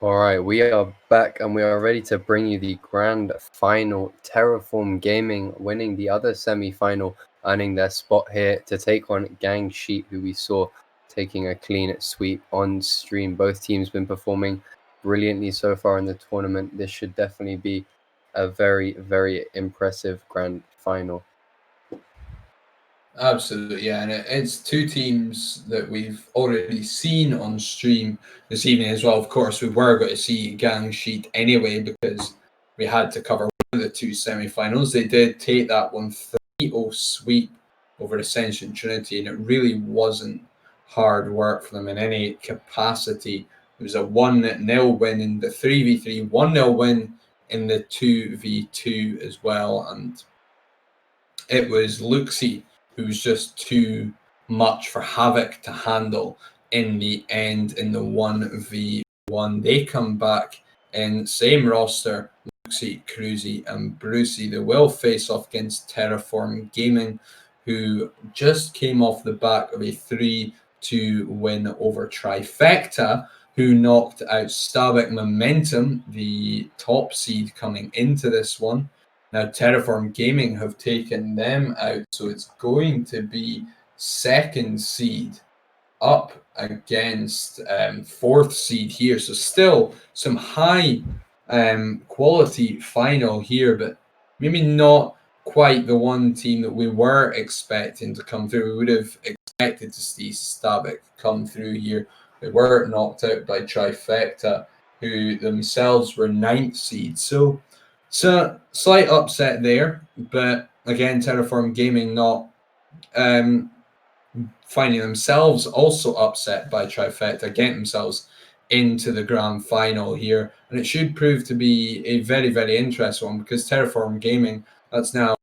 All right, we are back and we are ready to bring you the grand final. TerraForm Gaming winning the other semi-final, earning their spot here to take on Gang Sheet, who we saw taking a clean sweep on stream. Both teams been performing brilliantly so far in the tournament. This should definitely be a very, very impressive grand final. Absolutely, yeah, and it's two teams that we've already seen on stream this evening as well. Of course, we were going to see Gang Sheet anyway because we had to cover one of the two semi-finals. They did take that one 3-0 sweep over Ascension Trinity, and it really wasn't hard work for them in any capacity. It was a 1-0 win in the 3v3, 1-0 win in the 2v2 as well, and it was Luxie who was just too much for Havoc to handle in the end in the 1v1. They come back in same roster, Luxie, Cruzy and Brucey. They will face off against TerraForm Gaming, who just came off the back of a 3-2 win over Trifecta, who knocked out Stabæk Momentum, the top seed coming into this one. Now, TerraForm Gaming have taken them out, so it's going to be second seed up against fourth seed here. So still some high quality final here, but maybe not quite the one team that we were expecting to come through. We would have expected to see Stabæk come through here. They were knocked out by Trifecta, who themselves were ninth seed. So slight upset there, but again, TerraForm Gaming not finding themselves also upset by Trifecta, getting themselves into the grand final here. And it should prove to be a very, very interesting one because TerraForm Gaming, that's now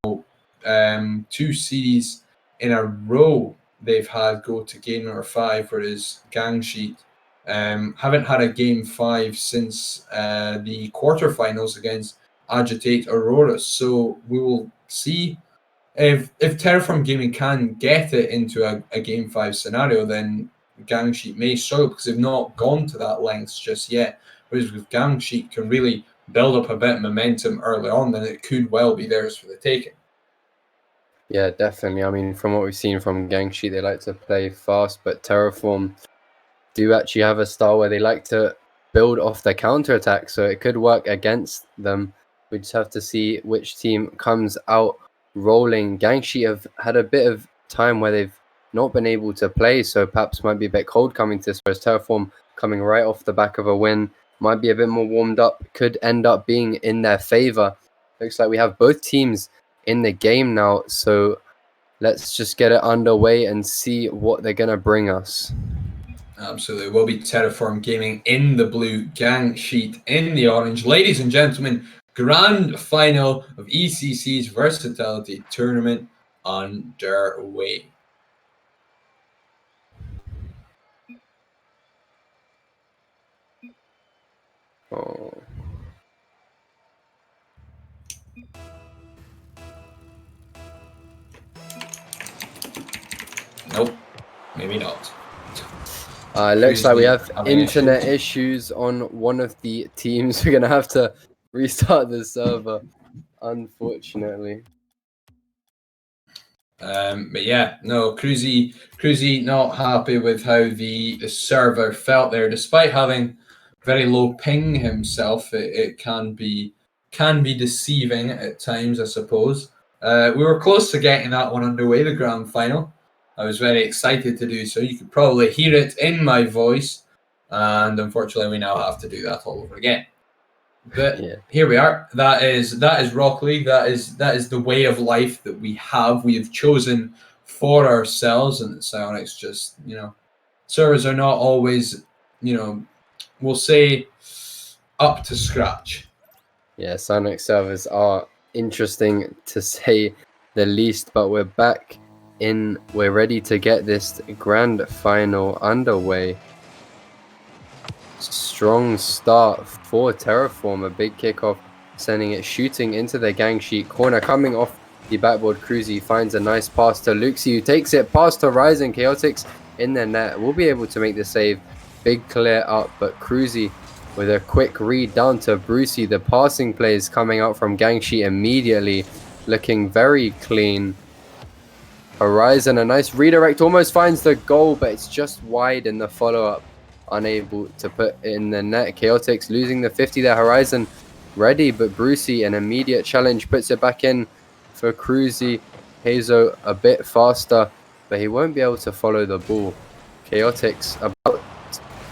2 series in a row they've had go to game number 5, whereas Gang Sheet haven't had a game 5 since the quarterfinals against Agitate Aurora. So we will see if TerraForm Gaming can get it into a game 5 scenario, then Gang Sheet may struggle because they've not gone to that length just yet. Whereas with Gang Sheet can really build up a bit of momentum early on, then it could well be theirs for the taking. Yeah, definitely. I mean, from what we've seen from Gang Sheet, they like to play fast, but TerraForm do actually have a style where they like to build off the counter-attack, so it could work against them. We just have to see which team comes out rolling. Gang Sheet have had a bit of time where they've not been able to play, so perhaps might be a bit cold coming to this, whereas TerraForm coming right off the back of a win might be a bit more warmed up, could end up being in their favor. Looks like we have both teams in the game now, so let's just get it underway and see what they're going to bring us. Absolutely. Will be TerraForm Gaming in the blue, Gang Sheet in the orange. Ladies and gentlemen, grand final of ECC's Versatility tournament underway. Oh. Nope, maybe not. Looks like we have internet issues on one of the teams. We're going to have to restart the server, unfortunately. But yeah, no, Cruzy not happy with how the server felt there, despite having very low ping himself. It can be deceiving at times, I suppose. We were close to getting that one underway, the grand final. I was very excited to do so. You could probably hear it in my voice, and unfortunately, we now have to do that all over again. But yeah, here we are. That is Rock League. That is the way of life that we have. We have chosen for ourselves, and Psionics just, servers are not always, we'll say, up to scratch. Yeah, Psionics servers are interesting to say the least, but we're back in. We're ready to get this grand final underway. Strong start for TerraForm, a big kickoff, sending it shooting into the Gang Sheet corner. Coming off the backboard, Cruzy finds a nice pass to Luxie, who takes it past Horizon. Chaotix in their net will be able to make the save. Big clear up, but Cruzy with a quick read down to Brucey. The passing plays coming out from Gangsheet immediately, looking very clean. Horizon, a nice redirect, almost finds the goal, but it's just wide in the follow-up. Unable to put it in the net. Chaotix losing the 50 there. Horizon ready, but Brucey, an immediate challenge, puts it back in for Cruzy. Hazo a bit faster, but he won't be able to follow the ball. Chaotix about.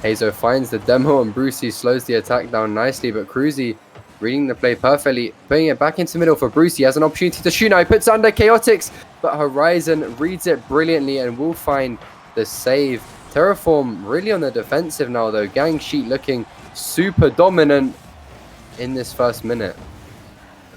Hazo finds the demo and Brucey slows the attack down nicely, but Cruzy reading the play perfectly, putting it back into the middle for Brucey. He has an opportunity to shoot now. He puts it under Chaotix, but Horizon reads it brilliantly and will find the save. TerraForm really on the defensive now though. Gangsheet looking super dominant in this first minute.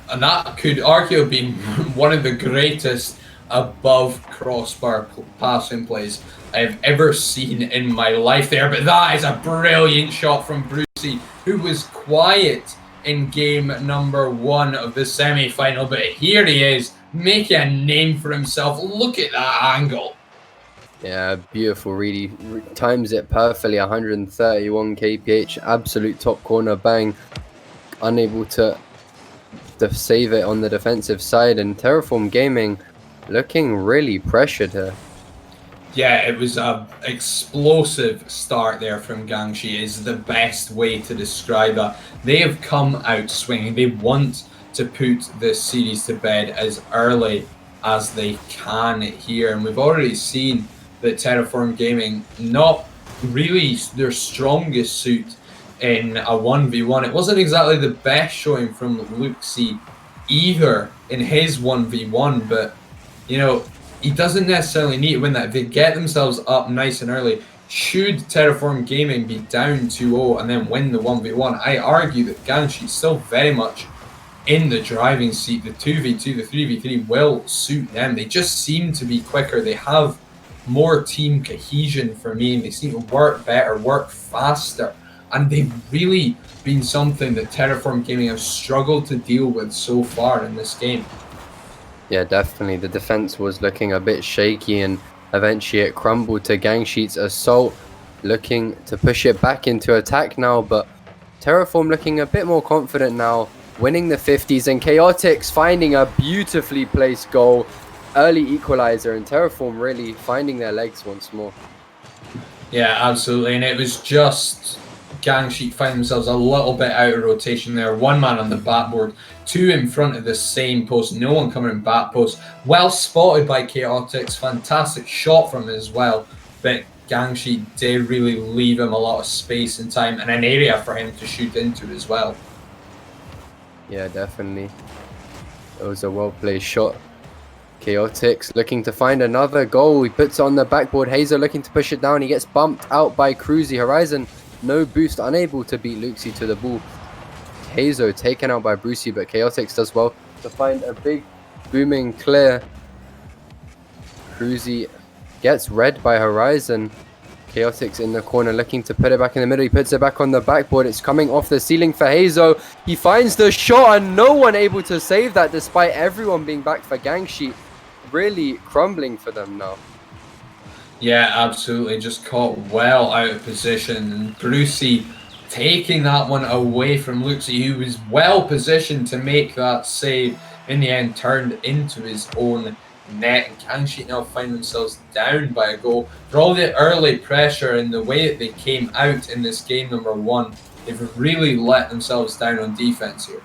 And that could arguably be one of the greatest above crossbar passing plays I've ever seen in my life there. But that is a brilliant shot from Brucey, who was quiet in game number 1 of the semi-final. But here he is, making a name for himself. Look at that angle. Yeah, beautiful. Really times it perfectly. 131 kph, absolute top corner bang. Unable to save it on the defensive side, and TerraForm Gaming looking really pressured here. Yeah, it was an explosive start there from Gangsheet is the best way to describe it. They have come out swinging. They want to put this series to bed as early as they can here. And we've already seen that TerraForm Gaming, not really their strongest suit in a 1v1. It wasn't exactly the best showing from Luxie either in his 1v1, but you know, he doesn't necessarily need to win that. If they get themselves up nice and early, should TerraForm Gaming be down 2-0 and then win the 1v1, I argue that Gangsheet's still very much in the driving seat. The 2v2, the 3v3 will suit them. They just seem to be quicker. They have more team cohesion for me, and they seem to work better, work faster. And they've really been something that TerraForm Gaming have struggled to deal with so far in this game. Yeah, definitely. The defense was looking a bit shaky, and eventually it crumbled to Gangsheet's assault, looking to push it back into attack now. But TerraForm looking a bit more confident now, winning the 50s, and Chaotix finding a beautifully placed goal. Early equalizer, and TerraForm really finding their legs once more. Yeah, absolutely. And it was just Gangsheet finding themselves a little bit out of rotation there. One man on the backboard, 2 in front of the same post, no one coming in back post. Well spotted by Chaotix, fantastic shot from him as well. But Gangsheet did really leave him a lot of space and time and an area for him to shoot into as well. Yeah, definitely. It was a well-played shot. Chaotix looking to find another goal. He puts it on the backboard. Hazer looking to push it down. He gets bumped out by Cruzy. Horizon, no boost, unable to beat Luxie to the ball. Hazo taken out by Brucey, but Chaotix does well to find a big booming clear. Cruzy gets read by Horizon. Chaotix in the corner looking to put it back in the middle. He puts it back on the backboard. It's coming off the ceiling for Hazo. He finds the shot and no one able to save that despite everyone being back for Gangsheet. Really crumbling for them now. Yeah, absolutely. Just caught well out of position. And Brucey taking that one away from Luxie, who was well positioned to make that save. In the end, turned into his own net, and Gangsheet now find themselves down by a goal. For all the early pressure and the way that they came out in this game number 1, they've really let themselves down on defense here.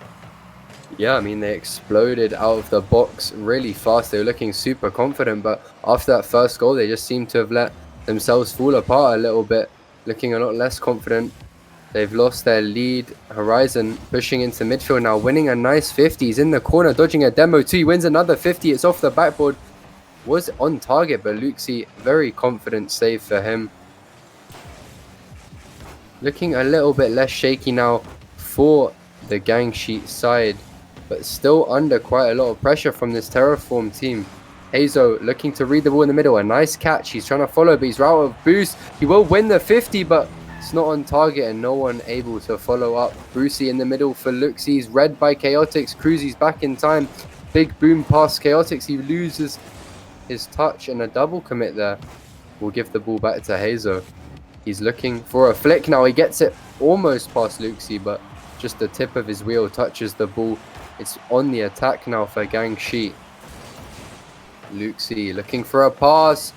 Yeah, I mean, they exploded out of the box really fast. They were looking super confident, but after that first goal, they just seemed to have let themselves fall apart a little bit, looking a lot less confident. They've lost their lead. Horizon pushing into midfield now, winning a nice 50. He's in the corner, dodging a demo too. He wins another 50. It's off the backboard. Was on target, but Luxie, very confident save for him. Looking a little bit less shaky now for the Gangsheet side, but still under quite a lot of pressure from this TerraForm team. Hazo looking to read the ball in the middle. A nice catch. He's trying to follow, but he's out of boost. He will win the 50, but it's not on target and no one able to follow up. Brucey in the middle for Luxie. He's read by Chaotix. Cruzy's back in time. Big boom past Chaotix. He loses his touch and a double commit there. Will give the ball back to Hazo. He's looking for a flick now. He gets it almost past Luxi, but just the tip of his wheel touches the ball. It's on the attack now for Gangshi. Luxi looking for a pass.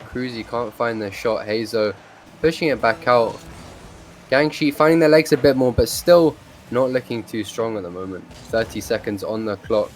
Cruzy can't find the shot. Hazo pushing it back out. Gangshi finding their legs a bit more, but still not looking too strong at the moment. 30 seconds on the clock.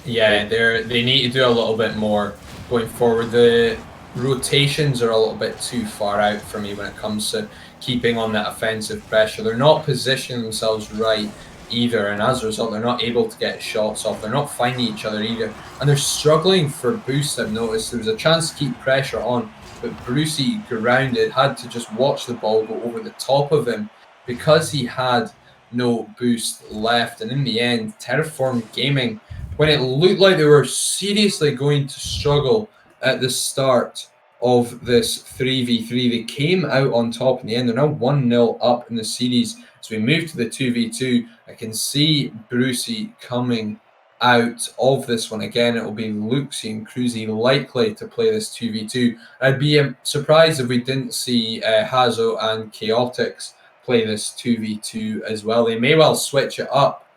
Yeah, they need to do a little bit more going forward. The rotations are a little bit too far out for me when it comes to keeping on that offensive pressure. They're not positioning themselves right either, and as a result, they're not able to get shots off. They're not finding each other either, and they're struggling for boosts. I've noticed there was a chance to keep pressure on, but Brucey grounded, had to just watch the ball go over the top of him because he had no boost left. And in the end, TerraForm Gaming, when it looked like they were seriously going to struggle at the start of this 3v3, they came out on top in the end. They're now 1-0 up in the series. As we move to the 2v2, I can see Brucey coming out of this one. Again, it will be Luxi and Cruzy likely to play this 2v2. I'd be surprised if we didn't see Hazo and Chaotix play this 2v2 as well. They may well switch it up,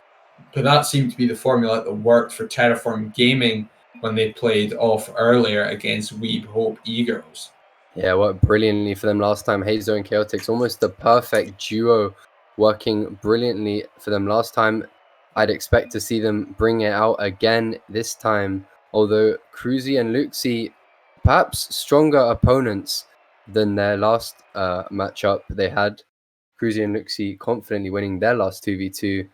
but that seemed to be the formula that worked for TerraForm Gaming when they played off earlier against Weeb Hope E-Girls. Yeah, worked brilliantly for them last time. Hazo and Chaotix, almost the perfect duo, working brilliantly for them last time. I'd expect to see them bring it out again this time, although Cruzy and Luxi, perhaps stronger opponents than their last matchup they had. Cruzy and Luxi confidently winning their last 2v2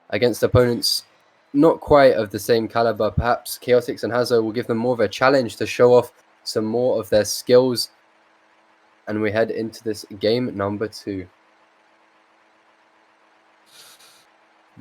against opponents not quite of the same caliber. Perhaps Chaotix and Hazo will give them more of a challenge to show off some more of their skills. And we head into this game number 2.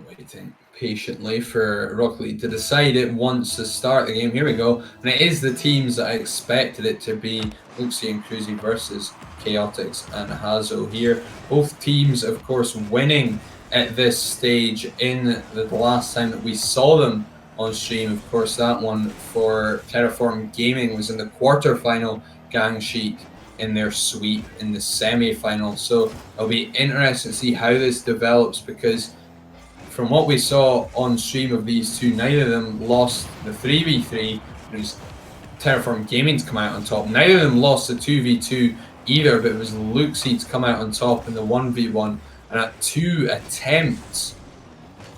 Waiting patiently for Rocket League to decide it wants to start the game. Here we go. And it is the teams that I expected it to be. Luxi and Cruzy versus Chaotix and Hazo here. Both teams, of course, winning at this stage in the last time that we saw them on stream. Of course, that one for TerraForm Gaming was in the quarterfinal. Gang Sheet in their sweep in the semi-final. So it'll be interesting to see how this develops, because from what we saw on stream of these two, neither of them lost the 3v3. It was TerraForm Gaming's come out on top. Neither of them lost the 2v2 either, but it was Luxi to come out on top in the 1v1. And at 2 attempts,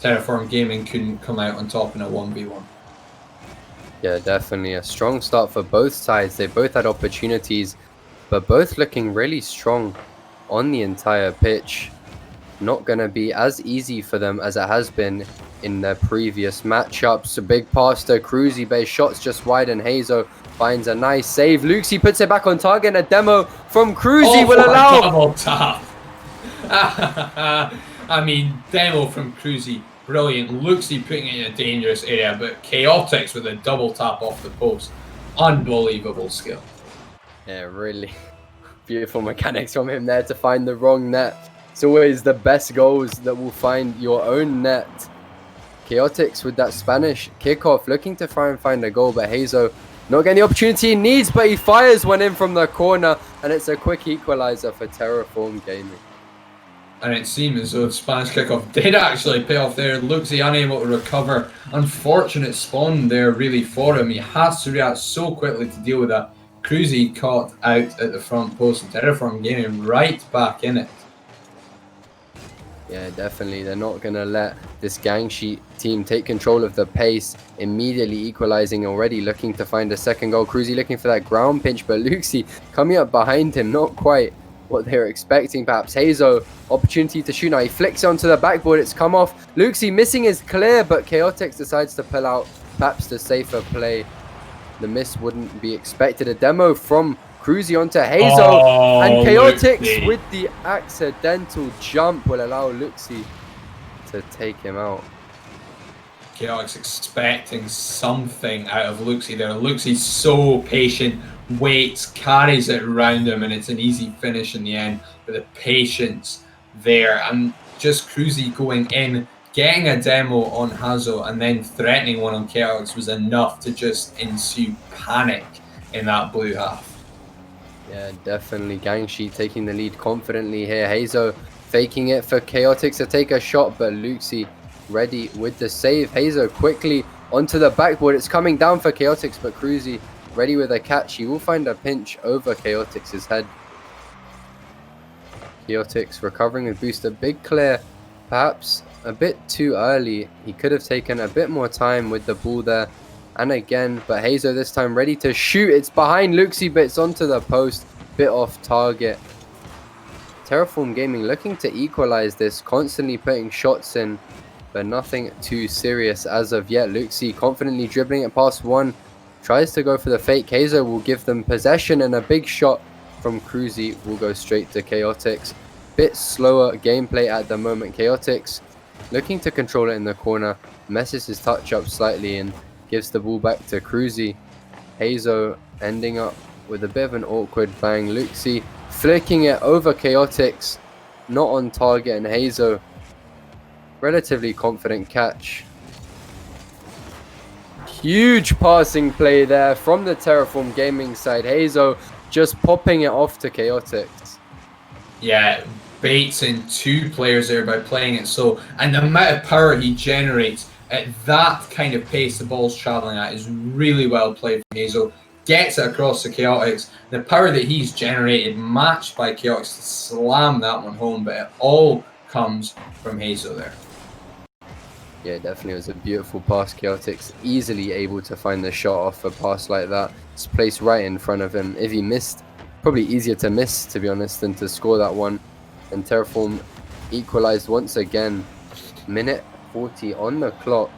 TerraForm Gaming couldn't come out on top in a 1v1. Yeah, definitely a strong start for both sides. They both had opportunities, but both looking really strong on the entire pitch. Not going to be as easy for them as it has been in their previous matchups. A big pass to Cruzy, base shots just wide, and Hazo finds a nice save. Luxi puts it back on target, and a demo from Cruzy will allow... double tap! I mean, demo from Cruzy, brilliant. Luxi putting it in a dangerous area, but Chaotix with a double tap off the post. Unbelievable skill. Yeah, really beautiful mechanics from him there to find the wrong net. It's always the best goals that will find your own net. Chaotix with that Spanish kickoff, looking to try and find a goal, but Hazo not getting the opportunity he needs, but he fires one in from the corner, and it's a quick equalizer for TerraForm Gaming. And it seemed as though the Spanish kickoff did actually pay off there. Luxi unable to recover. Unfortunate spawn there really for him. He has to react so quickly to deal with that. Cruzy caught out at the front post, and TerraForm Gaming right back in it. Yeah, definitely. They're not going to let this Gang Sheet team take control of the pace, immediately equalizing already, looking to find a second goal. Cruzy looking for that ground pinch, but Luxi coming up behind him, not quite what they were expecting. Perhaps Hazo, opportunity to shoot now. He flicks onto the backboard, it's come off. Luxi missing is clear, but Chaotix decides to pull out perhaps the safer play. The miss wouldn't be expected. A demo from Cruzy onto Hazo, and Chaotix Luxi with the accidental jump will allow Luxi to take him out. Chaotix expecting something out of Luxi there. Luxi's so patient, waits, carries it around him, and it's an easy finish in the end with the patience there. And just Cruzy going in, getting a demo on Hazo, and then threatening one on Chaotix was enough to just ensue panic in that blue half. Yeah, definitely. Gangshi taking the lead confidently here. Hazo faking it for Chaotix to take a shot, but Luxi ready with the save. Hazo quickly onto the backboard. It's coming down for Chaotix, but Cruzy ready with a catch. He will find a pinch over Chaotix's head. Chaotix recovering with boost. A big clear, perhaps a bit too early. He could have taken a bit more time with the ball there. And again, but Hazo this time ready to shoot. It's behind Luxi, but it's onto the post. Bit off target. TerraForm Gaming looking to equalize this, constantly putting shots in, but nothing too serious as of yet. Luxi confidently dribbling it past one. Tries to go for the fake. Hazo will give them possession, and a big shot from Cruzy will go straight to Chaotix. Bit slower gameplay at the moment. Chaotix looking to control it in the corner. Messes his touch up slightly and gives the ball back to Cruzy. Hazo ending up with a bit of an awkward bang. Luxi flicking it over Chaotix. Not on target, and Hazo relatively confident catch. Huge passing play there from the TerraForm Gaming side. Hazo just popping it off to Chaotix. Yeah, baits in two players there by playing it so, and the amount of power he generates at that kind of pace the ball's traveling at is really well played from Hazo. Gets it across to Chaotix. The power that he's generated matched by Chaotix to slam that one home, but it all comes from Hazo there. Yeah, definitely was a beautiful pass. Chaotix easily able to find the shot off a pass like that. It's placed right in front of him. If he missed, probably easier to miss, to be honest, than to score that one. And TerraForm equalized once again. Minute 40 on the clock.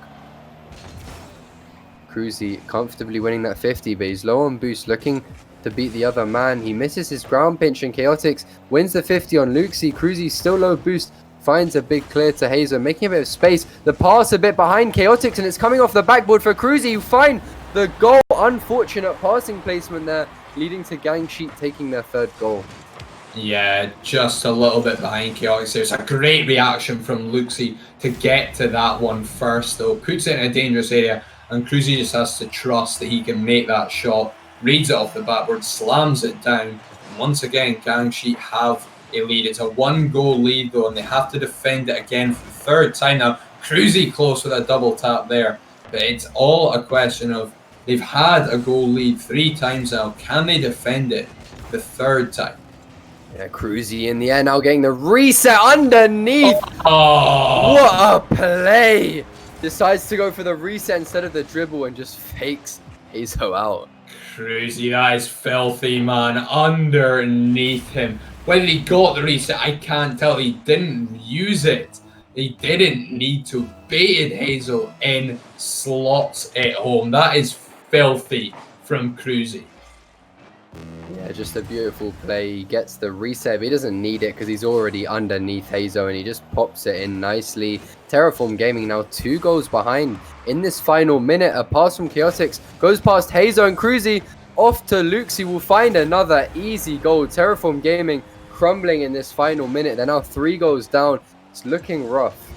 Cruzy comfortably winning that 50, but he's low on boost, looking to beat the other man. He misses his ground pinch, and Chaotix wins the 50 on Luxi. Cruzy still low boost. Finds a big clear to Hazo, making a bit of space. The pass a bit behind Chaotix, and it's coming off the backboard for Cruzy, who find the goal. Unfortunate passing placement there, leading to Gangsheet taking their third goal. Yeah, just a little bit behind Chaotix. There's a great reaction from Luxi to get to that one first, though. Puts it in a dangerous area, and Cruzy just has to trust that he can make that shot. Reads it off the backboard, slams it down. And once again, Gangsheet have a lead. It's a one-goal lead, though, and they have to defend it again for the third time now. Cruzy close with a double tap there, but it's all a question of they've had a goal lead 3 times now. Can they defend it the third time? Yeah, Cruzy in the air now getting the reset underneath. Oh. What a play! Decides to go for the reset instead of the dribble and just fakes Hazo out. Cruzy, that is filthy, man. Underneath him. Whether he got the reset, I can't tell. He didn't use it. He didn't need to. Baited Hazo in, slots it home. That is filthy from Cruzy. Yeah, just a beautiful play. He gets the reset, but he doesn't need it because he's already underneath Hazo, and he just pops it in nicely. TerraForm Gaming now 2 goals behind in this final minute. A pass from Chaotix goes past Hazo, and Cruzy off to Luxi will find another easy goal. TerraForm Gaming crumbling in this final minute. They're now 3 goals down. It's looking rough.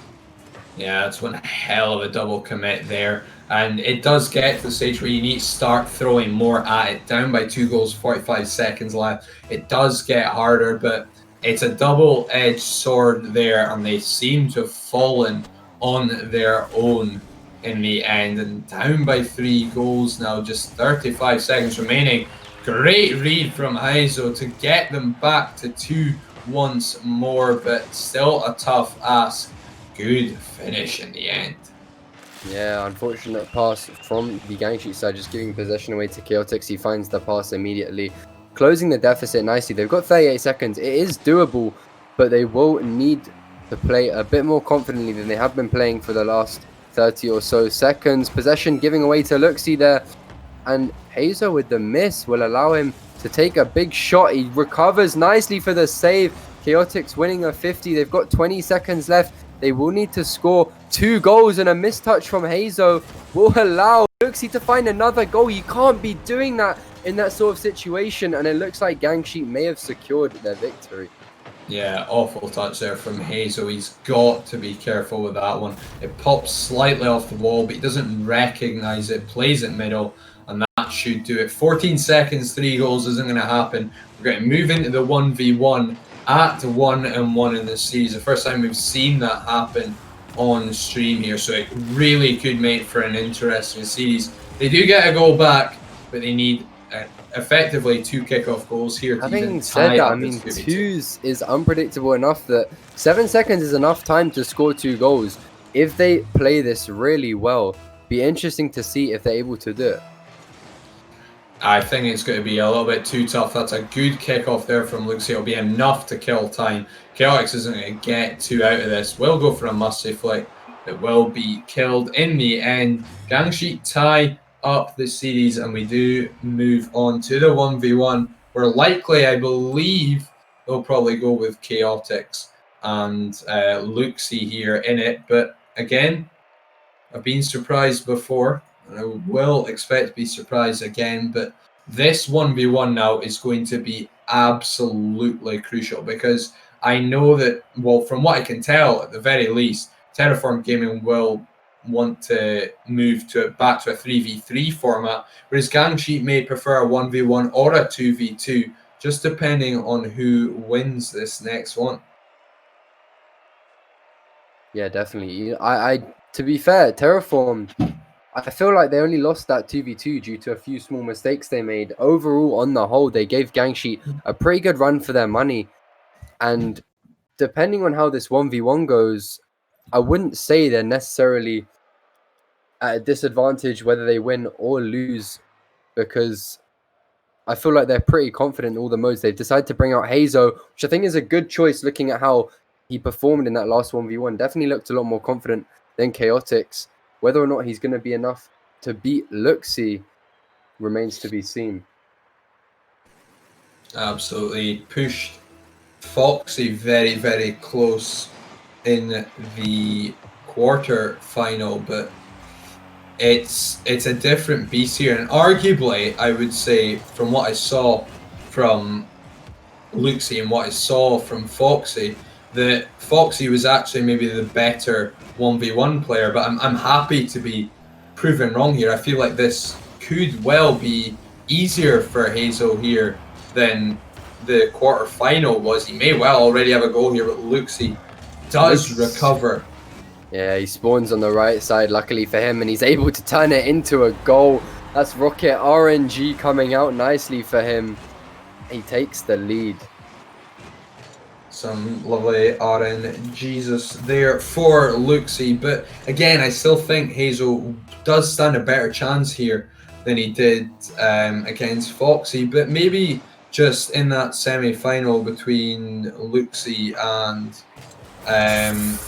Yeah, that's one hell of a double commit there. And it does get to the stage where you need to start throwing more at it. Down by 2 goals, 45 seconds left. It does get harder, but it's a double-edged sword there, and they seem to have fallen on their own in the end. And down by 3 goals now, just 35 seconds remaining. Great read from Hazo to get them back to 2 once more, but still a tough ask. Good finish in the end. Yeah, unfortunate pass from the Gangsheet side, just giving possession away to Chaotix. He finds the pass immediately, closing the deficit nicely. They've got 38 seconds. It is doable, but they will need to play a bit more confidently than they have been playing for the last 30 or so seconds. Possession giving away to Luxi there, and Hazo with the miss will allow him to take a big shot. He recovers nicely for the save. Chaotix winning a 50. They've got 20 seconds left. They will need to score 2 goals, and a mistouch from Hazo will allow Luxi to find another goal. You can't be doing that in that sort of situation, and it looks like Gangsheet may have secured their victory. Yeah, awful touch there from Hazo. He's got to be careful with that one. It pops slightly off the wall, but he doesn't recognise it, plays it middle, and that should do it. 14 seconds, 3 goals isn't going to happen. We're going to move into the 1v1 at 1-1 in this series. The first time we've seen that happen on stream here, so it really could make for an interesting series. They do get a goal back, but they need effectively 2 kickoff goals here to Having even said tie that, up I mean, this 2v2. 2s is unpredictable enough that 7 seconds is enough time to score 2 goals. If they play this really well, be interesting to see if they're able to do it. I think it's going to be a little bit too tough. That's a good kickoff there from Luxie. It'll be enough to kill time. Chaotix isn't going to get 2 out of this. We'll go for a must-say flick that will be killed in the end. Gangsheet tie up the series, and we do move on to the 1v1, where likely, I believe, they'll probably go with Chaotix and Luxie here in it. But again, I've been surprised before, and I will expect to be surprised again. But this 1v1 now is going to be absolutely crucial, because I know that, well, from what I can tell, at the very least, TerraForm Gaming will want to move back to a 3v3 format, whereas Gangsheet may prefer a 1v1 or a 2v2, just depending on who wins this next one. Yeah, definitely. To be fair, TerraForm, I feel like they only lost that 2v2 due to a few small mistakes they made. Overall, on the whole, they gave Gangsheet a pretty good run for their money. And depending on how this 1v1 goes, I wouldn't say they're necessarily at a disadvantage whether they win or lose, because I feel like they're pretty confident in all the modes. They've decided to bring out Hazo, which I think is a good choice looking at how he performed in that last 1v1. Definitely looked a lot more confident than Chaotix. Whether or not he's going to be enough to beat Luxie remains to be seen. Absolutely. Pushed Foxy very, very close in the quarter final, but it's a different beast here. And arguably, I would say, from what I saw from Luxie and what I saw from Foxy, that Foxy was actually maybe the better 1v1 player, but I'm happy to be proven wrong here. I feel like this could well be easier for Hazel here than the quarter final was. He may well already have a goal here, but Luxie does recover. Yeah, he spawns on the right side, luckily for him, and he's able to turn it into a goal. That's Rocket RNG coming out nicely for him. He takes the lead. Some lovely RNGs there for Luxie, but again, I still think Hazel does stand a better chance here than he did against Foxy, but maybe just in that semi-final between Luxie and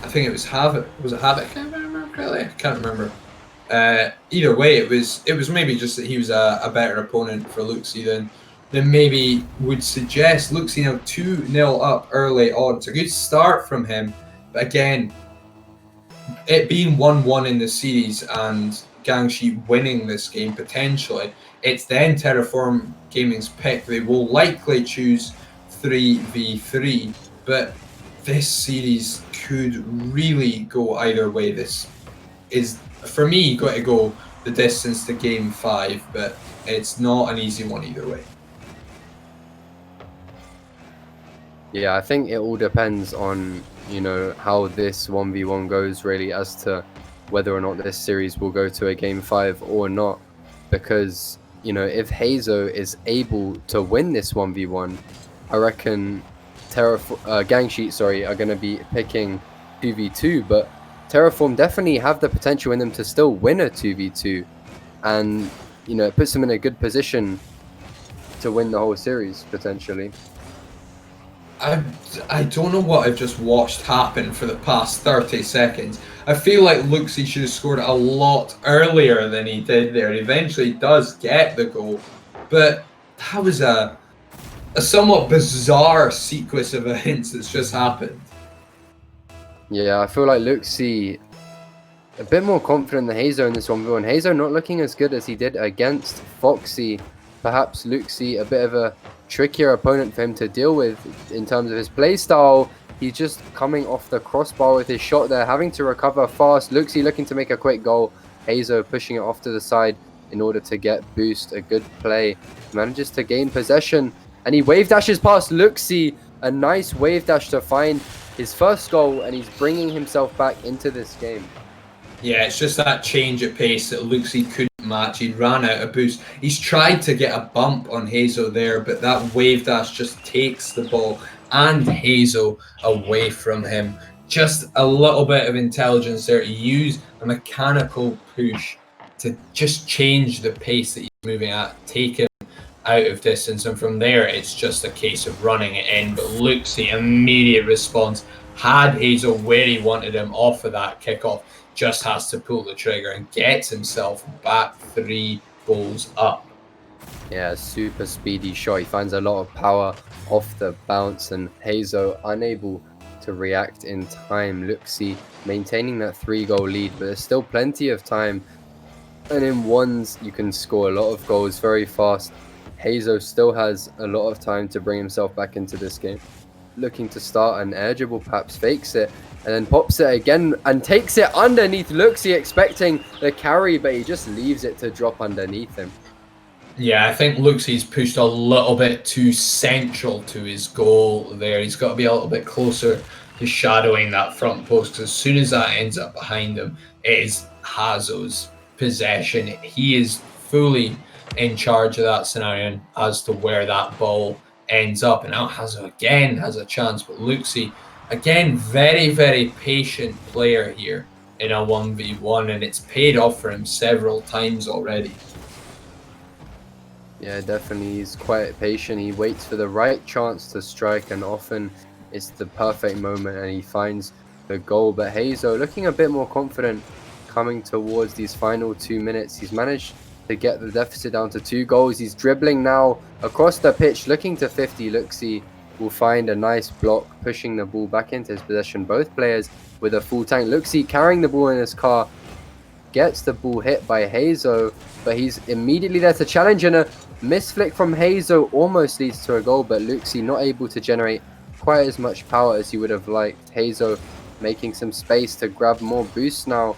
I think it was Havoc. Was it Havoc? I can't remember correctly. I can't remember. Either way, it was maybe just that he was a better opponent for Luxie than maybe would suggest. Luxie now 2-0 up early on. It's a good start from him, but again, it being 1-1 in the series and Gangsheet winning this game potentially, it's then TerraForm Gaming's pick. They will likely choose 3v3, but this series could really go either way. This is, for me, going to go the distance to game 5, but it's not an easy one either way. Yeah, I think it all depends on, how this 1v1 goes, really, as to whether or not this series will go to a game 5 or not. Because, if Hazo is able to win this 1v1, I reckon Gangsheet, are going to be picking 2v2, but TerraForm definitely have the potential in them to still win a 2v2, and it puts them in a good position to win the whole series potentially. I don't know what I've just watched happen for the past 30 seconds. I feel like Luxie should have scored a lot earlier than he did there. He eventually does get the goal, but that was a somewhat bizarre sequence of events that's just happened. Yeah, I feel like Luxie a bit more confident than Hazo in this 1v1. Hazo not looking as good as he did against Foxy. Perhaps Luxie a bit of a trickier opponent for him to deal with in terms of his play style. He's just coming off the crossbar with his shot there, having to recover fast. Luxie looking to make a quick goal. Hazo pushing it off to the side. in order to get boost. A good play. Manages to gain possession, and he wave dashes past Luxi. A nice wave dash to find his first goal, and he's bringing himself back into this game. Yeah, it's just that change of pace that Luxi couldn't match. He ran out of boost. He's tried to get a bump on Hazel there, but that wave dash just takes the ball and Hazel away from him. Just a little bit of intelligence there to use a mechanical push to just change the pace that he's moving at, take him out of distance, and from there it's just a case of running it in. But Luxi, immediate response, had Hazel where he wanted him off of that kickoff, just has to pull the trigger and gets himself back 3 goals up. Yeah, super speedy shot. He finds a lot of power off the bounce, and Hazel unable to react in time. Luxi maintaining that 3-goal lead, but there's still plenty of time. And in ones, you can score a lot of goals very fast. Hazel still has a lot of time to bring himself back into this game. Looking to start an air dribble, perhaps fakes it, and then pops it again and takes it underneath Luxi, expecting the carry, but he just leaves it to drop underneath him. Yeah, I think Luxi's pushed a little bit too central to his goal there. He's got to be a little bit closer to shadowing that front post, because as soon as that ends up behind him, it is Hazo's possession. He is fully in charge of that scenario as to where that ball ends up. And now Hazo again has a chance, but Luxi, again, very, very patient player here in a 1v1, and it's paid off for him several times already. Yeah, definitely. He's quite patient. He waits for the right chance to strike, and often it's the perfect moment and he finds the goal. But Hazo looking a bit more confident coming towards these final 2 minutes. He's managed to get the deficit down to 2 goals. He's dribbling now across the pitch, looking to 50. Luxi will find a nice block, pushing the ball back into his possession. Both players with a full tank. Luxi carrying the ball in his car, gets the ball hit by Hazo, but he's immediately there to challenge, and a misflick from Hazo almost leads to a goal, but Luxi not able to generate quite as much power as he would have liked. Hazo making some space to grab more boost now.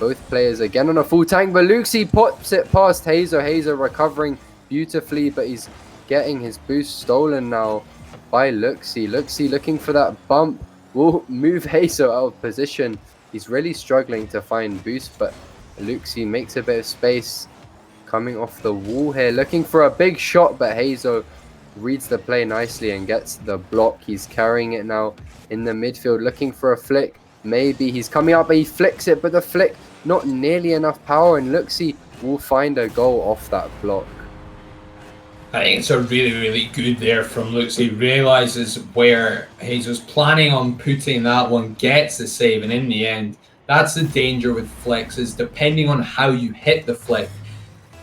Both players again on a full tank, but Luxi pops it past Hazo. Hazo recovering beautifully, but he's getting his boost stolen now by Luxi. Luxi looking for that bump will move Hazo out of position. He's really struggling to find boost, but Luxi makes a bit of space coming off the wall here, looking for a big shot, but Hazo reads the play nicely and gets the block. He's carrying it now in the midfield, looking for a flick. Maybe he's coming up, but he flicks it, but the flick not nearly enough power, and Luxi will find a goal off that block. I think it's a really, really good there from Luxi. He realises where Hazel's planning on putting that one, gets the save, and in the end, that's the danger with flicks, is depending on how you hit the flick,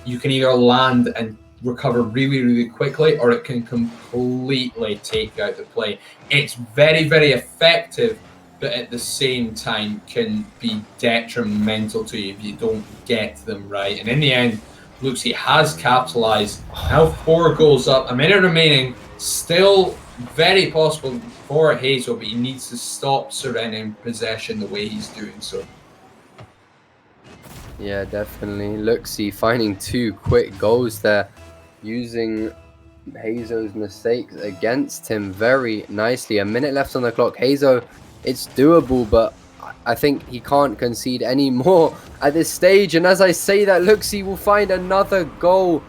you can either land and recover really, really quickly, or it can completely take out the play. It's very, very effective, but at the same time can be detrimental to you if you don't get them right. And in the end, Luxi has capitalised. Now 4 goals up, a minute remaining. Still very possible for Hazel, but he needs to stop surrendering possession the way he's doing so. Yeah, definitely. Luxi finding 2 quick goals there, using Hazo's mistakes against him very nicely. A minute left on the clock. Hazo, it's doable, but I think he can't concede any more at this stage. And as I say that, Luxi will find another goal,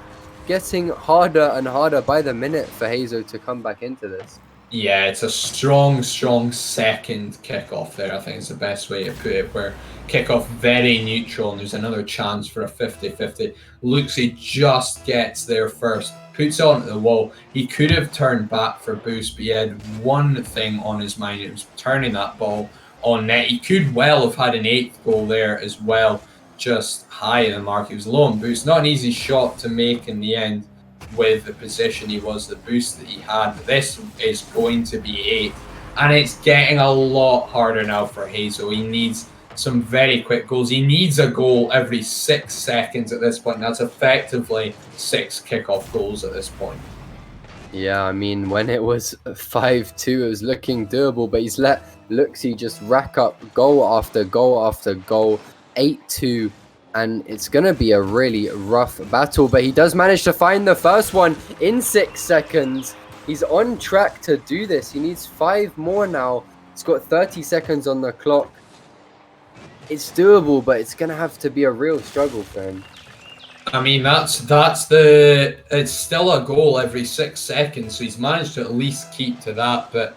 getting harder and harder by the minute for Hazo to come back into this. Yeah, it's a strong, strong second kickoff there. I think it's the best way to put it, where kickoff very neutral and there's another chance for a 50-50. Luxi just gets there first, puts it onto the wall. He could have turned back for boost, but he had one thing on his mind. It was turning that ball on net. He could well have had an 8th goal there as well, just high in the mark. He was low on boost. Not an easy shot to make in the end with the position he was, the boost that he had. But this is going to be 8, and it's getting a lot harder now for Hazel. He needs some very quick goals. He needs a goal every 6 seconds at this point. That's effectively 6 kickoff goals at this point. Yeah, I mean, when it was 5-2, it was looking doable, but he's let Luxi just rack up goal after goal after goal. 8-2, and it's going to be a really rough battle, but he does manage to find the first one in 6 seconds. He's on track to do this. He needs 5 more now. He's got 30 seconds on the clock. It's doable, but it's going to have to be a real struggle for him. I mean, it's still a goal every 6 seconds, so he's managed to at least keep to that. But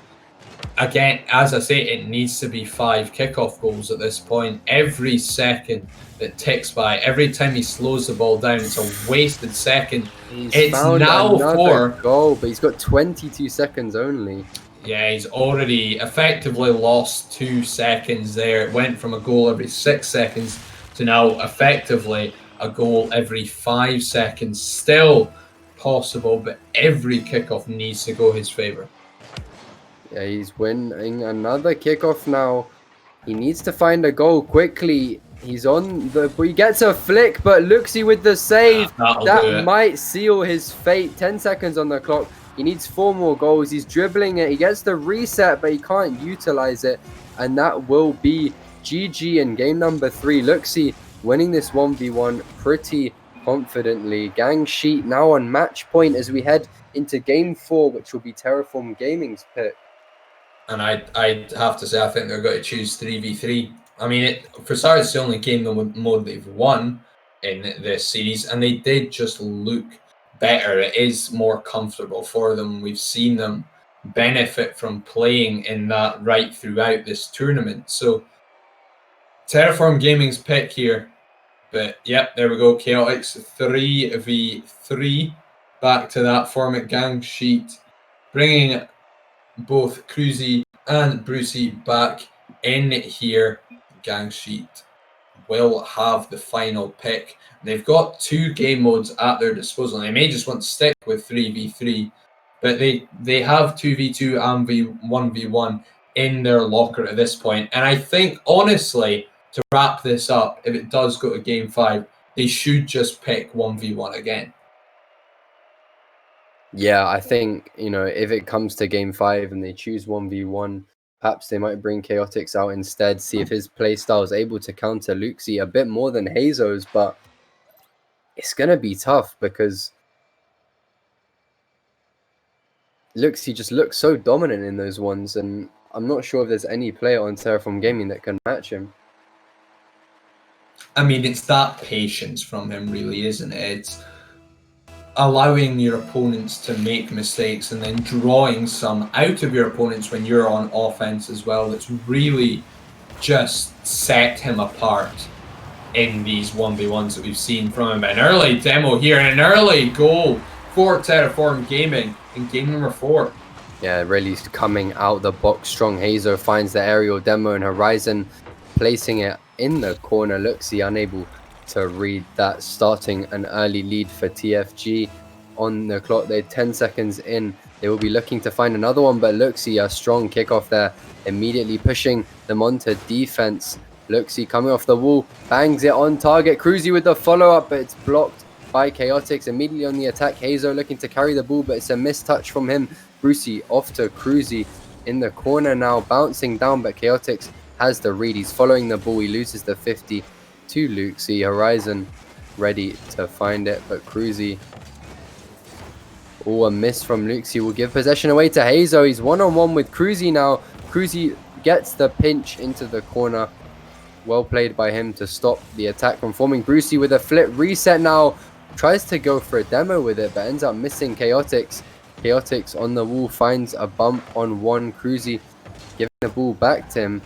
again, as I say, it needs to be 5 kickoff goals at this point. Every second that ticks by, every time he slows the ball down, it's a wasted second. He's found another goal, but he's got 22 seconds only. Yeah, he's already effectively lost 2 seconds there. It went from a goal every 6 seconds to now effectively a goal every 5 seconds. Still possible, but every kickoff needs to go his favour. Yeah, he's winning another kickoff now. He needs to find a goal quickly. He gets a flick, but Luxy with the save. That might seal his fate. 10 seconds on the clock. He needs 4 more goals. He's dribbling it. He gets the reset, but he can't utilize it. And that will be GG in game number 3. Luxy winning this 1v1 pretty confidently. Gang Sheet now on match point as we head into game 4, which will be TerraForm Gaming's pick. And I'd have to say, I think they're going to choose 3v3. I mean, for starters, it's the only game mode they've won in this series, and they did just look better. It is more comfortable for them. We've seen them benefit from playing in that right throughout this tournament. So, TerraForm Gaming's pick here. But, yep, there we go. Chaotix 3v3. Back to that format. Gang Sheet bringing both Cruzy and Brucey back in here. Gang Sheet will have the final pick. They've got 2 game modes at their disposal. They may just want to stick with 3v3, but they have 2v2 and 1v1 in their locker at this point. And I think, honestly, to wrap this up, if it does go to game 5, they should just pick 1v1 again. Yeah, I think, if it comes to game 5 and they choose 1v1, perhaps they might bring Chaotix out instead, see if his playstyle is able to counter Luxy a bit more than Hazo's, but it's going to be tough because Luxy just looks so dominant in those ones, and I'm not sure if there's any player on TerraForm Gaming that can match him. I mean, it's that patience from him, really, isn't it? It's allowing your opponents to make mistakes and then drawing some out of your opponents when you're on offense as well. That's really just set him apart in these 1v1s that we've seen from him. An early demo here and an early goal for TerraForm Gaming in game number 4. Yeah, really coming out the box strong. Hazo finds the aerial demo and Horizon placing it in the corner. Luxy unable to read that, starting an early lead for TFG on the clock. They're 10 seconds in. They will be looking to find another one, but Luxy, a strong kickoff there, immediately pushing them onto defense. Luxy coming off the wall, bangs it on target. Cruzy with the follow-up, but it's blocked by Chaotix. Immediately on the attack, Hazo looking to carry the ball, but it's a mistouch from him. Brucey off to Cruzy in the corner now, bouncing down, but Chaotix has the read. He's following the ball. He loses the 50 to Luxy. Horizon ready to find it, but Cruzy, a miss from Luxy will give possession away to Hazo. He's one-on-one with Cruzy now. Cruzy gets the pinch into the corner. Well played by him to stop the attack from forming. Brucey with a flip reset now. Tries to go for a demo with it, but ends up missing Chaotix. Chaotix on the wall finds a bump on one. Cruzy giving the ball back to him.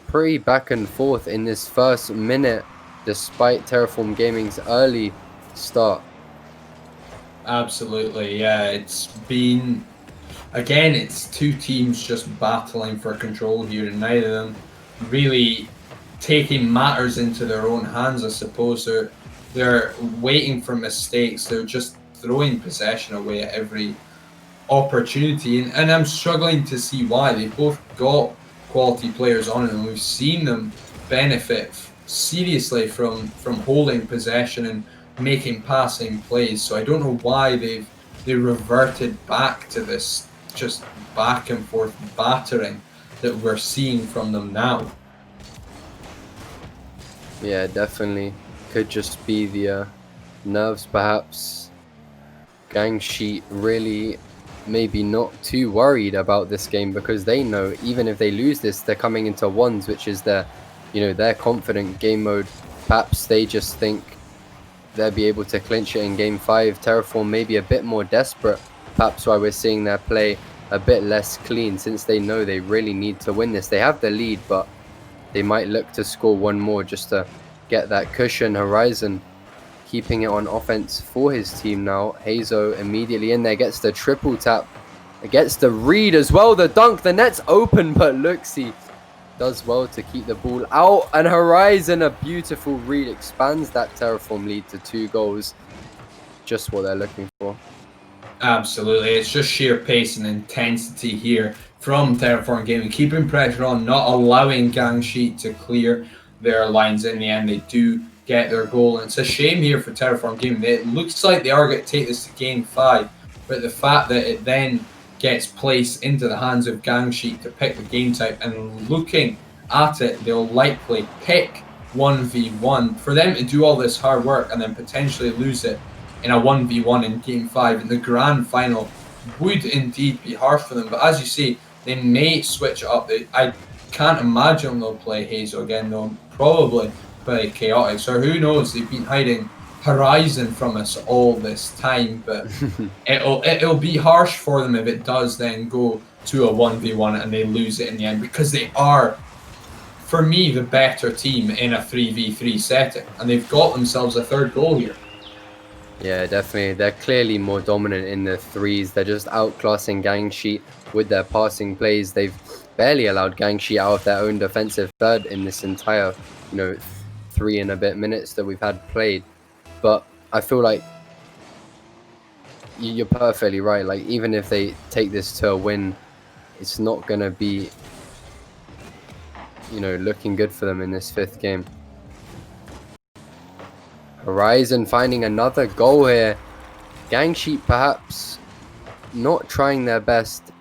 Pretty back and forth in this first minute, despite TerraForm Gaming's early start. Absolutely, yeah. It's been, again, it's 2 teams just battling for control here, and neither of them really taking matters into their own hands, I suppose. They're waiting for mistakes. They're just throwing possession away at every opportunity, and I'm struggling to see why. They've both got quality players on them. We've seen them benefit seriously from holding possession and making passing plays. So I don't know why they reverted back to this just back and forth battering that we're seeing from them now. Yeah, definitely. Could just be the nerves, perhaps. Gang Sheet really maybe not too worried about this game because they know even if they lose this, they're coming into ones, which is their confident game mode. Perhaps they just think they'll be able to clinch it in game 5. TerraForm maybe a bit more desperate, perhaps why we're seeing their play a bit less clean since they know they really need to win this. They have the lead, but they might look to score one more just to get that cushion. Horizon keeping it on offense for his team now. Hazo immediately in there, gets the triple tap, gets the read as well, the dunk, the net's open, but Luxie does well to keep the ball out, and Horizon, a beautiful read, expands that TerraForm lead to 2 goals. Just what they're looking for. Absolutely. It's just sheer pace and intensity here from TerraForm Gaming, keeping pressure on, not allowing Gang Sheet to clear their lines. In the end, they do get their goal. And it's a shame here for TerraForm Gaming. It looks like they are going to take this to game 5, but the fact that it then gets placed into the hands of Gang Sheet to pick the game type, and looking at it, they'll likely pick 1v1. For them to do all this hard work and then potentially lose it in a 1v1 in game 5 in the grand final would indeed be harsh for them. But as you say, they may switch it up. I can't imagine they'll play Hazel again. They'll probably play Chaotic. So who knows? They've been hiding Horizon from us all this time. But it'll be harsh for them if it does then go to a 1v1 and they lose it in the end, because they are, for me, the better team in a 3v3 setting. And they've got themselves a 3rd goal here. Yeah, definitely. They're clearly more dominant in the threes. They're just outclassing Gang Sheet with their passing plays. They've barely allowed Gang Sheet out of their own defensive third in this entire, 3 and a bit minutes that we've had played. But I feel like you're perfectly right. Like, even if they take this to a win, it's not going to be, looking good for them in this 5th game. Horizon finding another goal here. Gang Sheet perhaps not trying their best,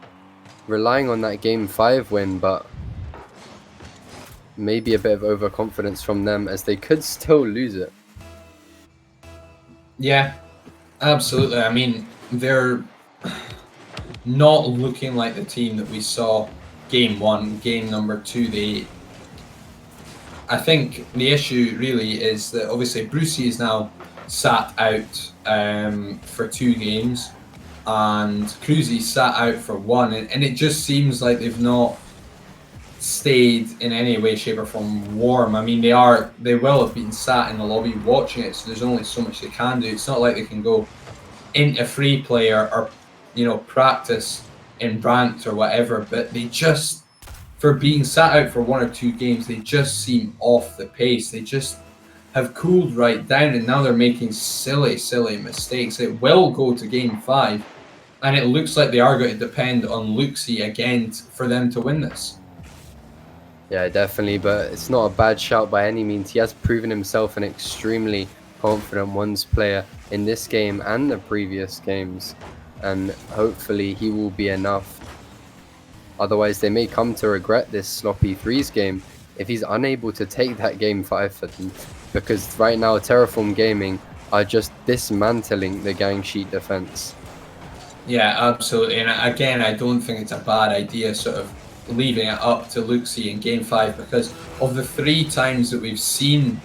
relying on that game 5 win, but maybe a bit of overconfidence from them as they could still lose it. Yeah, absolutely. I mean, they're not looking like the team that we saw game 1, game number 2. I think the issue really is that obviously Brucey is now sat out for 2 games, and Cruzy sat out for 1, and it just seems like they've not stayed in any way, shape, or form warm. I mean, they will have been sat in the lobby watching it, so there's only so much they can do. It's not like they can go into free play or practice in ranked or whatever, but they just, for being sat out for 1 or 2 games, they just seem off the pace. They just have cooled right down, and now they're making silly mistakes. It will go to game 5, and it looks like they are going to depend on Luxie again for them to win this. Yeah, definitely, but it's not a bad shout by any means. He has proven himself an extremely confident ones player in this game and the previous games, and hopefully he will be enough. Otherwise, they may come to regret this sloppy 3s game if he's unable to take that game 5 for them, because right now TerraForm Gaming are just dismantling the Gang Sheet defense. Yeah, absolutely. And again, I don't think it's a bad idea sort of leaving it up to Luxie in game 5, because of the 3 times that we've seen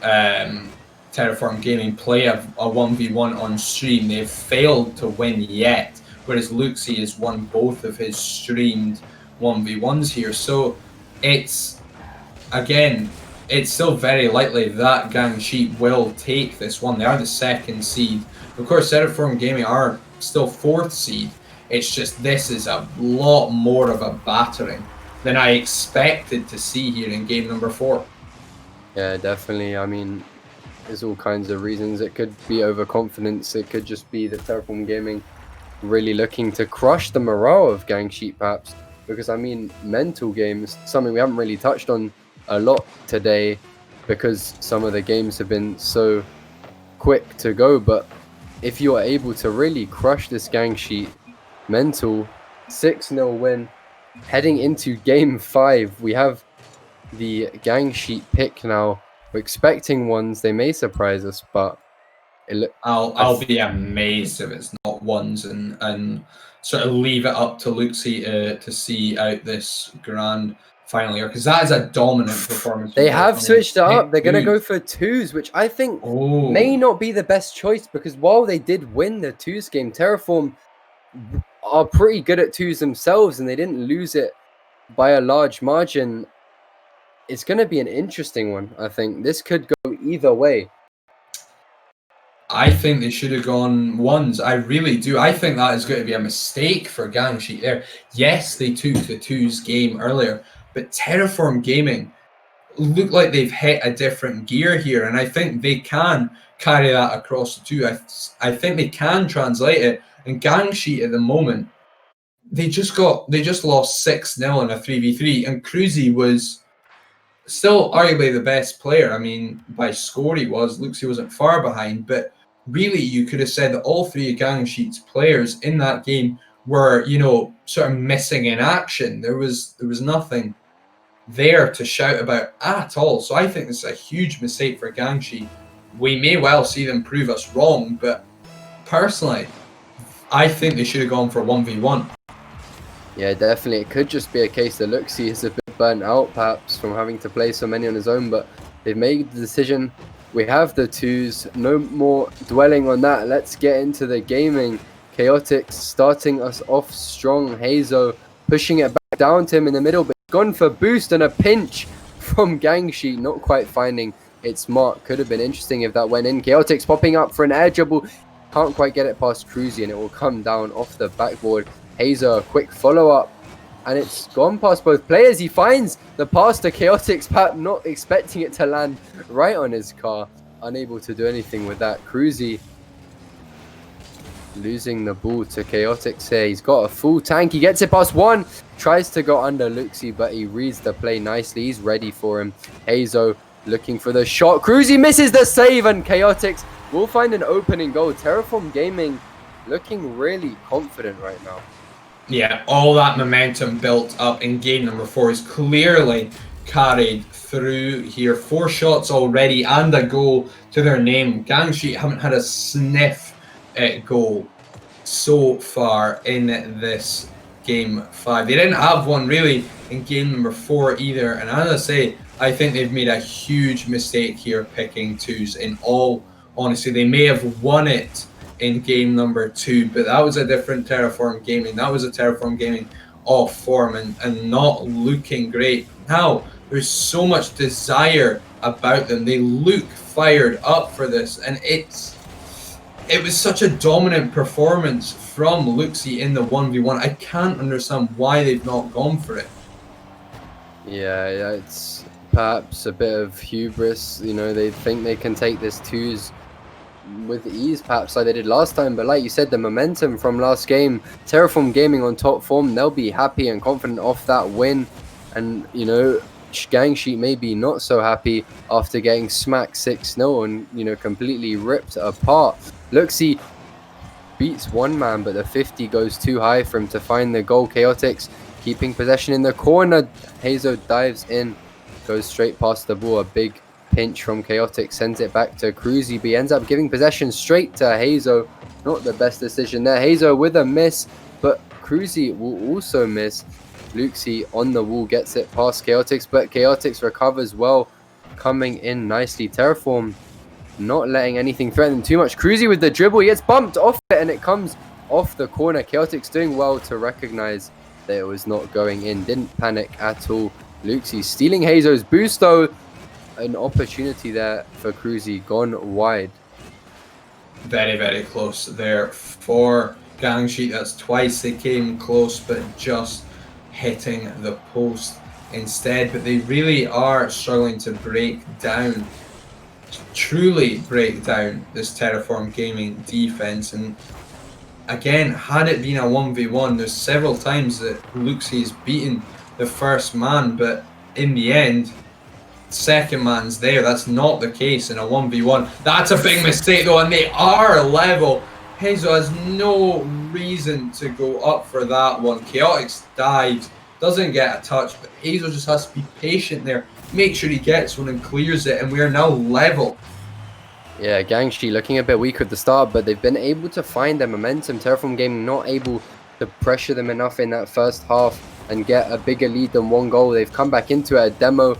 TerraForm Gaming play a 1v1 on stream, they've failed to win yet, whereas Luxie has won both of his streamed 1v1s here. So it's still very likely that Gang Sheet will take this one. They are the 2nd seed. Of course, TerraForm Gaming are still 4th seed. It's just this is a lot more of a battering than I expected to see here in game number 4. Yeah, definitely. I mean, there's all kinds of reasons. It could be overconfidence. It could just be that TerraForm Gaming really looking to crush the morale of Gang Sheet, perhaps. Because, I mean, mental games, something we haven't really touched on a lot today because some of the games have been so quick to go. But if you are able to really crush this Gang Sheet mental 6-0 win, heading into game 5, we have the Gang Sheet pick now We're expecting ones. They may surprise us, but I'll be amazed if it's not ones, and sort of leave it up to Luxie to see out this grand final year, because that is a dominant performance. They have switched it up. They're going to go for twos, which I think may not be the best choice, because while they did win the twos game, TerraForm are pretty good at twos themselves, and they didn't lose it by a large margin. It's going to be an interesting one, I think. This could go either way. I think they should have gone ones. I really do. I think that is going to be a mistake for Gangsheet there. Yes, they took the twos game earlier, but TerraForm Gaming look like they've hit a different gear here, and I think they can carry that across the two. I think they can translate it. And Gangsheet at the moment, they just lost 6-0 in a 3v3, and Cruzy was still arguably the best player. I mean, by score he was. Luxie wasn't far behind, but really you could have said that all three of Gangsheet's players in that game were, sort of missing in action. There was nothing there to shout about at all. So I think this is a huge mistake for Gangsheet. We may well see them prove us wrong, but personally, I think they should have gone for 1v1. Yeah, definitely. It could just be a case that Luxie is a bit burnt out, perhaps, from having to play so many on his own, but they've made the decision. We have the twos. No more dwelling on that. Let's get into the gaming. Chaotix starting us off strong. Hazo pushing it back down to him in the middle, but gone for boost and a pinch from Gangsheet, not quite finding its mark. Could have been interesting if that went in. Chaotix popping up for an air dribble. Can't quite get it past Cruzy, and it will come down off the backboard. Hazer, a quick follow-up, and it's gone past both players. He finds the pass to Chaotix, Pat, not expecting it to land right on his car. Unable to do anything with that. Cruzy losing the ball to Chaotix here. He's got a full tank. He gets it past one. Tries to go under Luxie, but he reads the play nicely. He's ready for him. Hazo looking for the shot. Cruzy misses the save, and Chaotix will find an opening goal. TerraForm Gaming looking really confident right now. Yeah, all that momentum built up in game number 4 is clearly carried through here. 4 shots already and a goal to their name. Gangsheet haven't had a sniff at goal so far in this game 5. They didn't have one really in game number 4 either. And as I say, I think they've made a huge mistake here picking twos. In all honesty, they may have won it in game number 2, but that was a different TerraForm Gaming. That was a TerraForm Gaming off form and not looking great. Now, there's so much desire about them. They look fired up for this, and it was such a dominant performance from Luxie in the 1v1. I can't understand why they've not gone for it. Yeah, it's perhaps a bit of hubris. They think they can take this twos with ease, perhaps like they did last time, but like you said, the momentum from last game, TerraForm Gaming on top form, they'll be happy and confident off that win. And Gangsheet may be not so happy after getting smacked 6-0 and completely ripped apart. Luxie beats one man, but the 50 goes too high for him to find the goal. Chaotix keeping possession in the corner. Hazo dives in, goes straight past the ball. A big pinch from Chaotix, sends it back to Cruzy, but he ends up giving possession straight to Hazo. Not the best decision there. Hazo with a miss, but Cruzy will also miss. Luxie on the wall gets it past Chaotix, but Chaotix recovers well, coming in nicely. TerraForm not letting anything threaten them too much. Cruzy with the dribble, he gets bumped off it, and it comes off the corner. Chaotix doing well to recognize that it was not going in. Didn't panic at all. Luxie stealing Hazo's boost though. An opportunity there for Cruzy gone wide. Very, very close there for Gangsheet. That's twice they came close, but just hitting the post instead. But they really are struggling to truly break down this TerraForm Gaming defense. And again, had it been a 1v1, there's several times that Luxie's beaten the first man, but in the end, second man's there. That's not the case in a 1v1. That's a big mistake though, and they are level. Hazo has no reason to go up for that one. Chaotix dives doesn't get a touch, but Hazel just has to be patient there, make sure he gets one and clears it, and we are now level. Yeah, Gangshi looking a bit weak at the start, but they've been able to find their momentum. TerraForm Gaming not able to pressure them enough in that first half and get a bigger lead than 1 goal. They've come back into it. A demo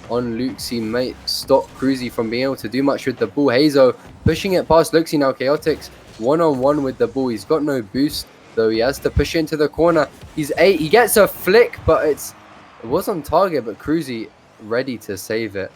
on Luxie might stop Cruzy from being able to do much with the ball. Hazo pushing it past Luxie now. Chaotix one-on-one with the ball. He's got no boost, though he has to push it into the corner. He's 8. He gets a flick, but it was on target, but Cruzy ready to save it.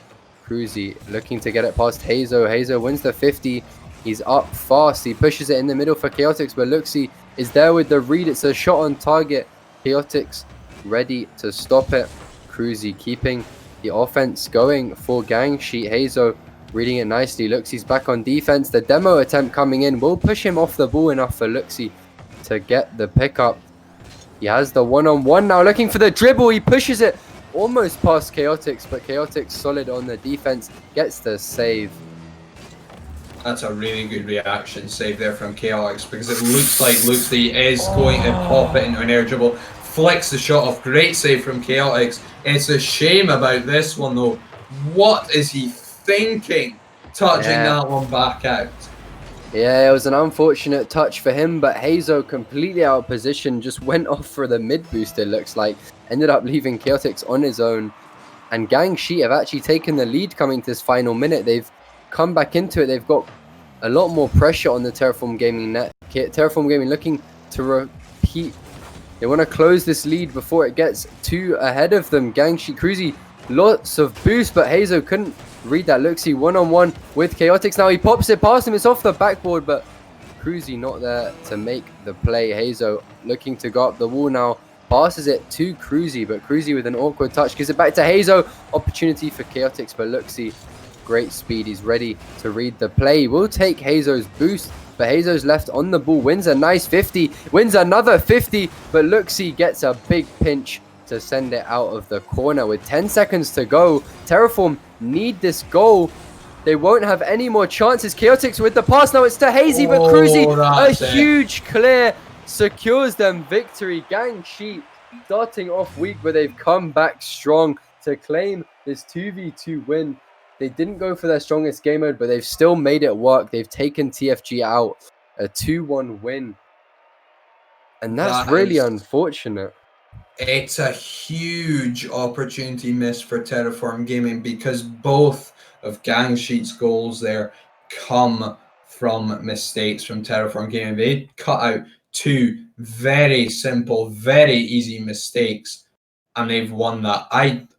Cruzy looking to get it past Hazo. Hazo wins the 50. He's up fast. He pushes it in the middle for Chaotix, but Luxie is there with the read. It's a shot on target. Chaotix ready to stop it. Cruzy keeping the offense going for Gangshi. Hazo reading it nicely. Luxie's back on defense. The demo attempt coming in will push him off the ball enough for Luxie to get the pickup. He has the one-on-one now, looking for the dribble. He pushes it almost past Chaotix, but Chaotix solid on the defense, gets the save. That's a really good reaction save there from Chaotix, because it looks like Luxie is going to pop it into an air dribble. Flicks the shot off. Great save from Chaotix. It's a shame about this one though. What is he thinking? Touching that one back out. Yeah, it was an unfortunate touch for him, but Hazo completely out of position, just went off for the mid boost, it looks like. Ended up leaving Chaotix on his own. And Gangshi have actually taken the lead coming to this final minute. They've come back into it. They've got a lot more pressure on the TerraForm Gaming net. TerraForm Gaming looking to repeat. They want to close this lead before it gets too ahead of them. Gangshi, Cruzy, lots of boost, but Hazo couldn't read that. Luxie one-on-one with Chaotix. Now he pops it past him. It's off the backboard, but Cruzy not there to make the play. Hazo looking to go up the wall now. Passes it to Cruzy, but Cruzy with an awkward touch gives it back to Hazo. Opportunity for Chaotix, but Luxie, great speed. He's ready to read the play. Will take Hazo's boost, but Hazo's left on the ball. Wins a nice 50. Wins another 50, but Luxie gets a big pinch to send it out of the corner with 10 seconds to go. TerraForm need this goal. They won't have any more chances. Chaotix with the pass. Now it's to Hazy, but Cruzy, a huge clear, secures them victory. Gangshi starting off weak, but they've come back strong to claim this 2v2 win. They didn't go for their strongest game mode, but they've still made it work. They've taken TFG out. A 2-1 win. And that's really unfortunate. It's a huge opportunity missed for TerraForm Gaming, because both of Gangsheet's goals there come from mistakes from TerraForm Gaming. They cut out 2 very simple, very easy mistakes, and they've won that.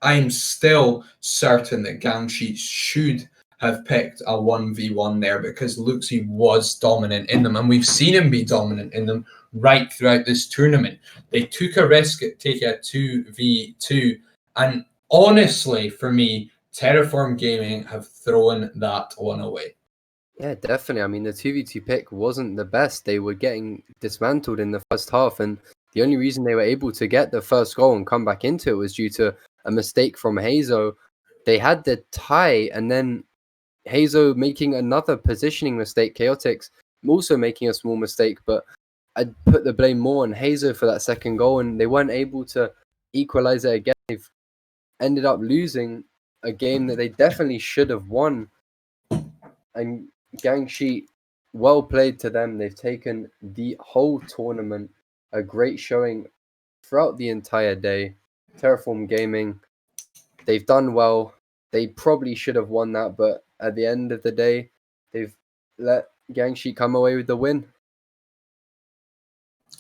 I'm still certain that Gangsheet should have picked a 1v1 there, because Luxie was dominant in them, and we've seen him be dominant in them right throughout this tournament. They took a risk at taking a 2v2, and honestly, for me, TerraForm Gaming have thrown that one away. Yeah, definitely. I mean, the 2v2 pick wasn't the best. They were getting dismantled in the first half, and the only reason they were able to get the first goal and come back into it was due to a mistake from Hazo. They had the tie, and then Hazo making another positioning mistake. Chaotix also making a small mistake, but I'd put the blame more on Hazo for that second goal, and they weren't able to equalize it again. They've ended up losing a game that they definitely should have won. And Gangshi, well played to them. They've taken the whole tournament. A great showing throughout the entire day. TerraForm Gaming, they've done well. They probably should have won that, but at the end of the day, they've let Gangshi come away with the win.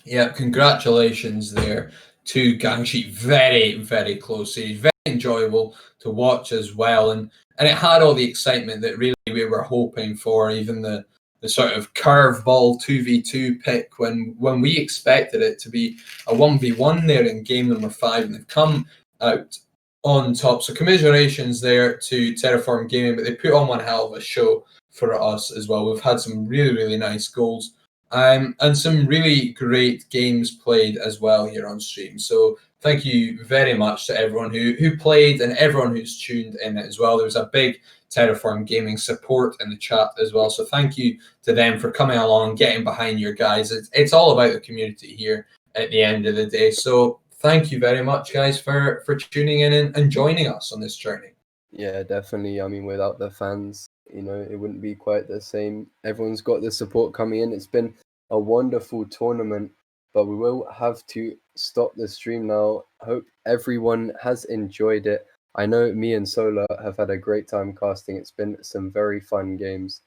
Yeah, congratulations there to Gangshi. Very, very close series. Very enjoyable to watch as well. And it had all the excitement that really we were hoping for, even the sort of curveball 2v2 pick when we expected it to be a 1v1 there in game number 5, and they've come out on top. So commiserations there to TerraForm Gaming, but they put on one hell of a show for us as well. We've had some really, really nice goals. And some really great games played as well here on stream. So thank you very much to everyone who played and everyone who's tuned in as well. There was a big TerraForm Gaming support in the chat as well. So thank you to them for coming along, getting behind your guys. It's all about the community here at the end of the day. So thank you very much, guys, for tuning in and joining us on this journey. Yeah, definitely. I mean, without the fans, it wouldn't be quite the same. Everyone's got the support coming in. It's been a wonderful tournament, but we will have to stop the stream now. Hope everyone has enjoyed it. I know me and Sola have had a great time casting. It's been some very fun games,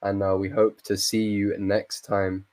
and we hope to see you next time.